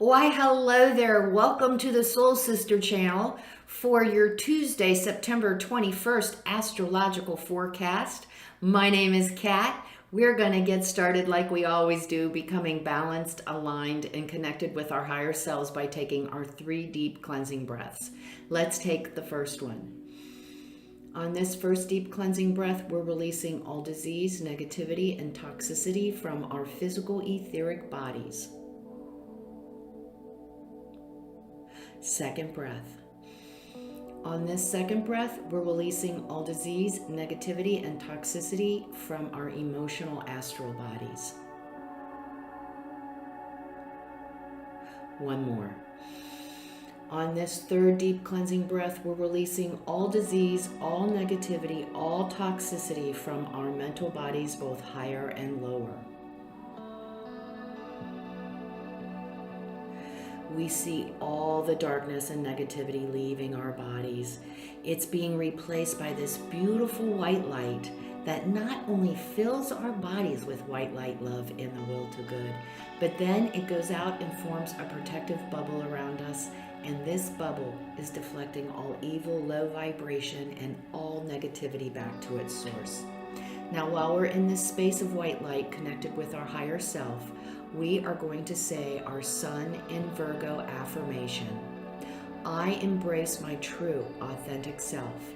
Why, hello there. Welcome to the Soul Sister channel for your Tuesday, September 21st astrological forecast. My name is Kat. We're going to get started like we always do, becoming balanced, aligned, and connected with our higher selves by taking our 3 deep cleansing breaths. Let's take the first one. On this first deep cleansing breath, we're releasing all disease, negativity, and toxicity from our physical etheric bodies. Second breath. On this second breath, we're releasing all disease, negativity, and toxicity from our emotional astral bodies. One more. On this third deep cleansing breath, we're releasing all disease, all negativity, all toxicity from our mental bodies, both higher and lower. We see all the darkness and negativity leaving our bodies. It's being replaced by this beautiful white light that not only fills our bodies with white light, love, and the will to good, but then it goes out and forms a protective bubble around us, and this bubble is deflecting all evil, low vibration, and all negativity back to its source. Now, while we're in this space of white light connected with our higher self, we are going to say our Sun in Virgo affirmation. I embrace my true, authentic self.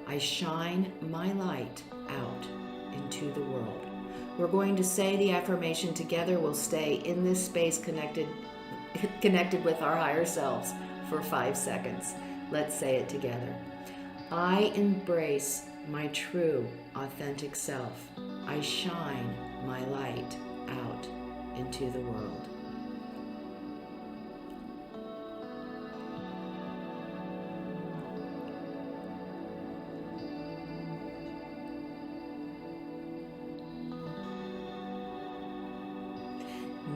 I shine my light out into the world. We're going to say the affirmation together. We'll stay in this space connected with our higher selves for 5 seconds. Let's say it together. I embrace my true, authentic self. I shine my light out into the world.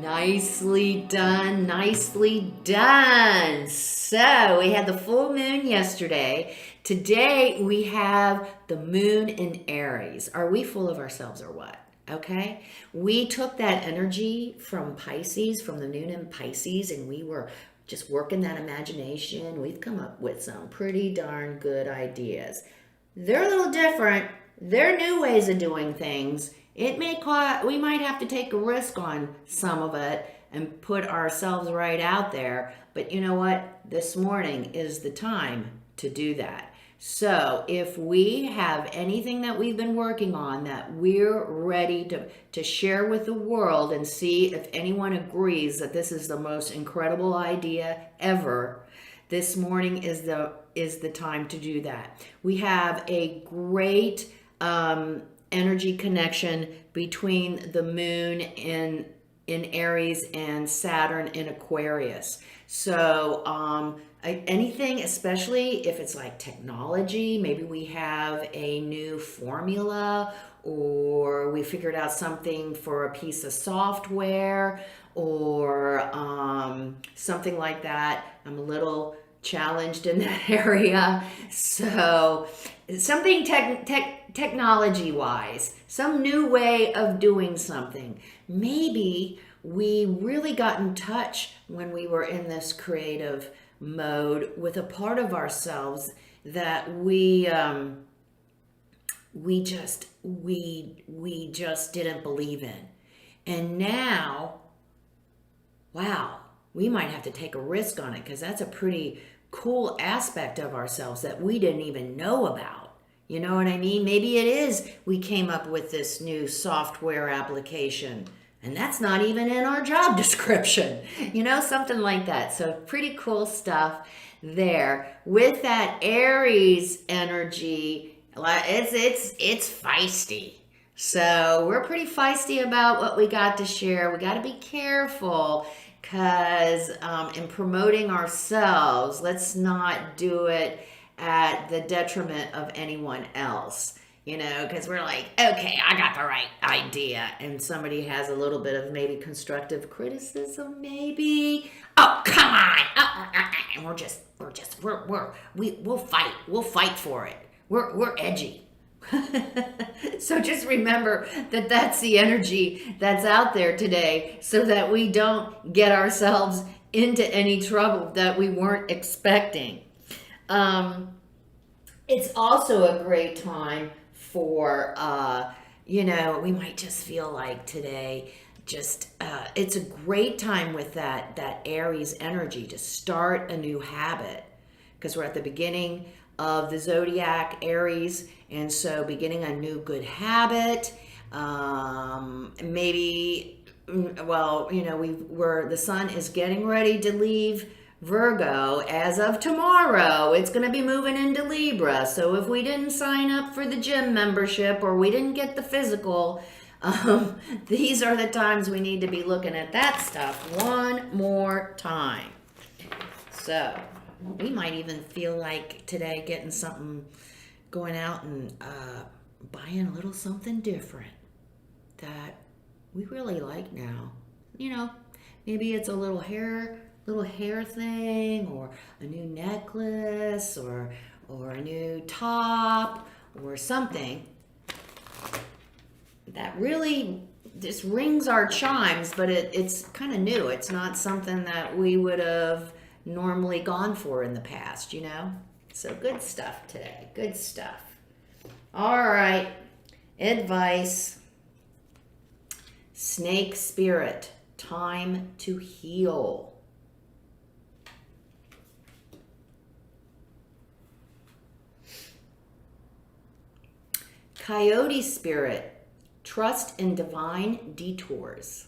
Nicely done, nicely done. So we had the full moon yesterday. Today we have the moon in Aries. Are we full of ourselves or what? Okay, we took that energy from Pisces, from the moon in Pisces, and we were just working that imagination. We've come up with some pretty darn good ideas. They're a little different. They're new ways of doing things. We might have to take a risk on some of it and put ourselves right out there. But you know what? This morning is the time to do that. So if we have anything that we've been working on that we're ready to share with the world and see if anyone agrees that this is the most incredible idea ever, this morning is the time to do that. We have a great energy connection between the moon in Aries and Saturn in Aquarius. So anything, especially if it's like technology, maybe we have a new formula or we figured out something for a piece of software or something like that. I'm a little challenged in that area. So something technology wise, some new way of doing something. Maybe we really got in touch when we were in this creative mode with a part of ourselves that we just didn't believe in. And now, wow, we might have to take a risk on it because that's a pretty cool aspect of ourselves that we didn't even know about. You know what I mean? Maybe it is we came up with this new software application and that's not even in our job description, something like that. So pretty cool stuff there. With that Aries energy, it's feisty. So we're pretty feisty about what we got to share. We got to be careful because in promoting ourselves, let's not do it at the detriment of anyone else. Because we're like, okay, I got the right idea. And somebody has a little bit of maybe constructive criticism, maybe. Oh, come on. And we'll fight. We'll fight for it. We're edgy. So just remember that that's the energy that's out there today so that we don't get ourselves into any trouble that we weren't expecting. It's also a great time for, we might just feel like today, it's a great time with that Aries energy to start a new habit, because we're at the beginning of the zodiac Aries, and so beginning a new good habit. Maybe, the sun is getting ready to leave Virgo as of tomorrow. It's going to be moving into Libra. So if we didn't sign up for the gym membership or we didn't get the physical, these are the times we need to be looking at that stuff one more time. So we might even feel like today getting something, going out and buying a little something different that we really like now. Maybe it's a little hair thing, or a new necklace, or a new top, or something that really just rings our chimes, but it's kind of new. It's not something that we would have normally gone for in the past, So good stuff today. Good stuff. All right. Advice. Snake spirit. Time to heal. Coyote spirit, trust in divine detours.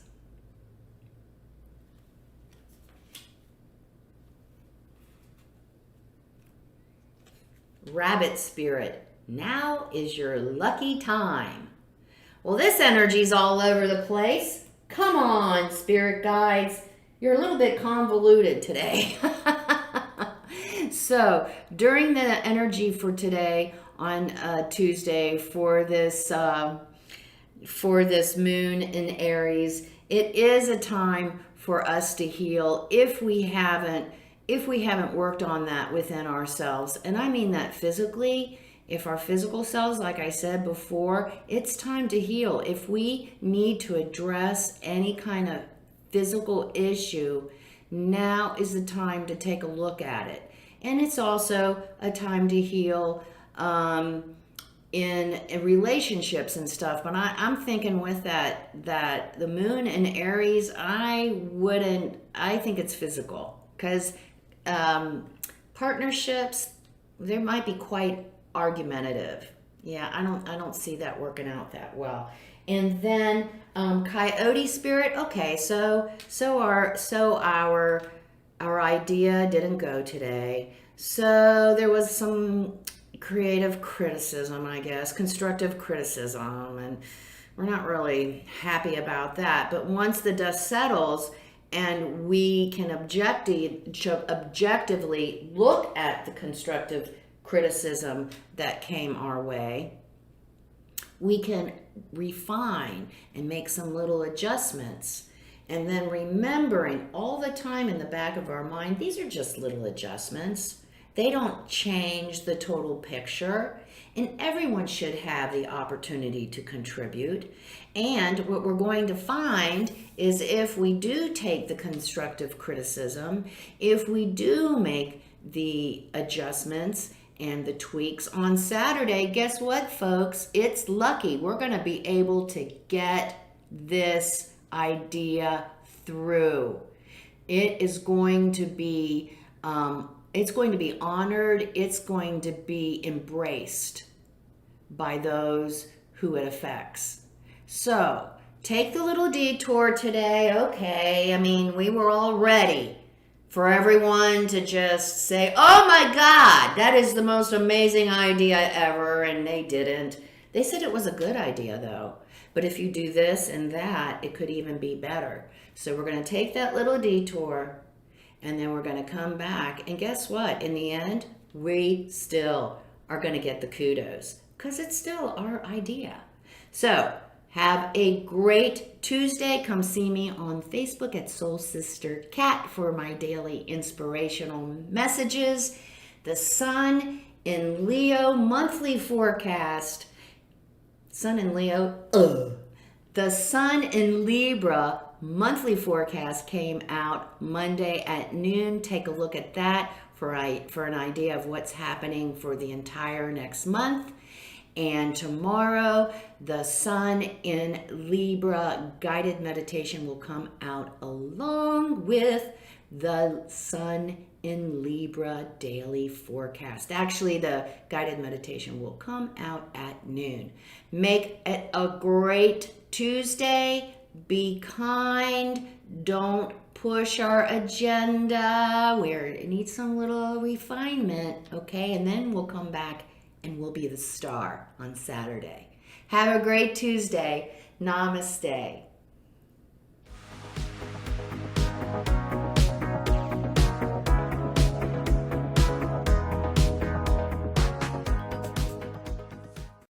Rabbit spirit, now is your lucky time. Well, this energy's all over the place. Come on, spirit guides. You're a little bit convoluted today. So, during the energy for today, on Tuesday, for this moon in Aries, it is a time for us to heal if we haven't worked on that within ourselves. And I mean that physically. If our physical selves, like I said before, it's time to heal. If we need to address any kind of physical issue, now is the time to take a look at it. And it's also a time to heal in relationships and stuff. But I'm thinking with that the moon in Aries, I think it's physical, because partnerships, they might be quite argumentative. Yeah, I don't see that working out that well. And then coyote spirit, okay, so our idea didn't go today. So there was some creative criticism, I guess, constructive criticism, and we're not really happy about that. But once the dust settles and we can objectively look at the constructive criticism that came our way, we can refine and make some little adjustments. And then remembering all the time in the back of our mind, these are just little adjustments. They don't change the total picture, and everyone should have the opportunity to contribute. And what we're going to find is, if we do take the constructive criticism, if we do make the adjustments and the tweaks on Saturday, guess what, folks? It's lucky. We're going to be able to get this idea through. It is going to be honored. It's going to be embraced by those who it affects. So take the little detour today. Okay, I mean, we were all ready for everyone to just say, oh my God, that is the most amazing idea ever. And they didn't. They said it was a good idea though. But if you do this and that, it could even be better. So we're going to take that little detour, and then we're going to come back. And guess what? In the end, we still are going to get the kudos, because it's still our idea. So have a great Tuesday. Come see me on Facebook at Soul Sister Cat for my daily inspirational messages. The Sun in Leo monthly forecast. Sun in Leo. The Sun in Libra monthly forecast came out Monday at noon. Take a look at that for an idea of what's happening for the entire next month. And tomorrow, the Sun in Libra guided meditation will come out along with the Sun in Libra daily forecast. Actually, the guided meditation will come out at noon. Make it a great Tuesday. Be kind. Don't push our agenda. We need some little refinement, okay? And then we'll come back and we'll be the star on Saturday. Have a great Tuesday. Namaste.